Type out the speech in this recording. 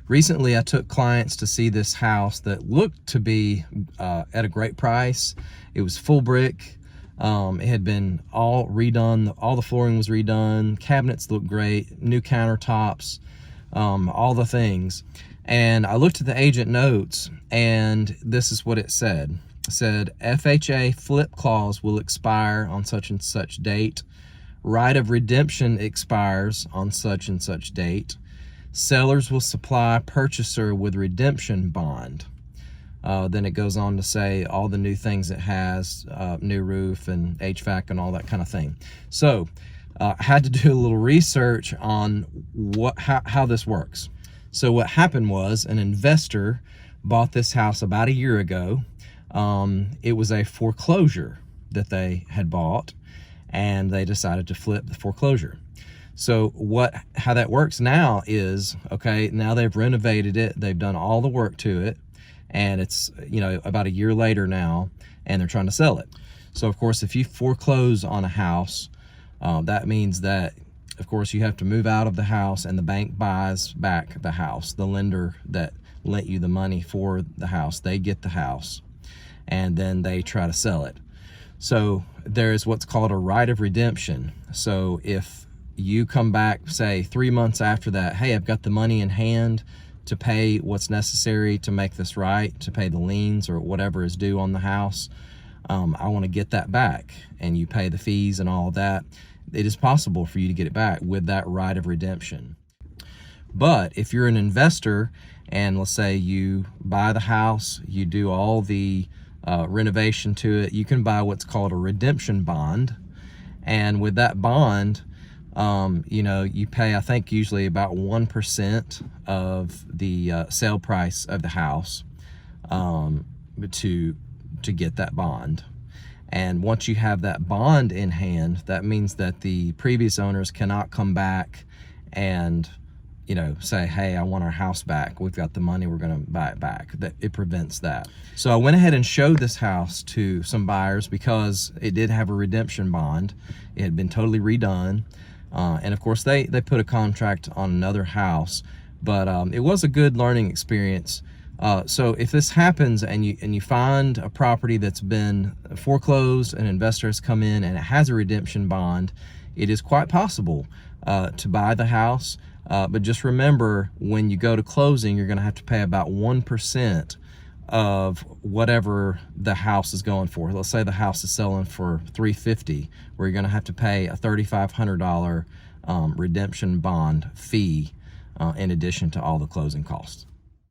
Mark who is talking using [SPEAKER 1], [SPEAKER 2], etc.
[SPEAKER 1] Recently, I took clients to see this house that looked to be at a great price. It was full brick. It had been all redone. All the flooring was redone. Cabinets looked great. New countertops, all the things. And I looked at the agent notes, and this is what it said. It said, FHA flip clause will expire on such and such date. Right of redemption expires on such and such date. Sellers will supply purchaser with redemption bond. Then it goes on to say all the new things it has, new roof and HVAC and all that kind of thing. So I had to do a little research on how this works. So what happened was an investor bought this house about a year ago. It was a foreclosure that they had bought, and they decided to flip the foreclosure. So how that works now is, okay, now they've renovated it, they've done all the work to it, and it's, you know, about a year later now, and they're trying to sell it. So of course, if you foreclose on a house, that means that, of course, you have to move out of the house, and the bank buys back the house. The lender that lent you the money for the house, they get the house, and then they try to sell it. So there's what's called a right of redemption. So if you come back, say 3 months after that, hey, I've got the money in hand to pay what's necessary to make this right, to pay the liens or whatever is due on the house, I want to get that back, and you pay the fees and all of that, it is possible for you to get it back with that right of redemption. But if you're an investor, and let's say you buy the house, you do all the renovation to it, you can buy what's called a redemption bond. And with that bond, you know, you pay, I think, usually about 1% of the sale price of the house to get that bond. And once you have that bond in hand, that means that the previous owners cannot come back and, you know, say, hey, I want our house back. We've got the money, we're going to buy it back. That it prevents that. So I went ahead and showed this house to some buyers because it did have a redemption bond. It had been totally redone. And of course, they put a contract on another house, but it was a good learning experience. So if this happens and you find a property that's been foreclosed, an investor has come in and it has a redemption bond, it is quite possible to buy the house. But just remember, when you go to closing, you're going to have to pay about 1% of whatever the house is going for. Let's say the house is selling for $350,000, where you're going to have to pay a $3,500 redemption bond fee in addition to all the closing costs.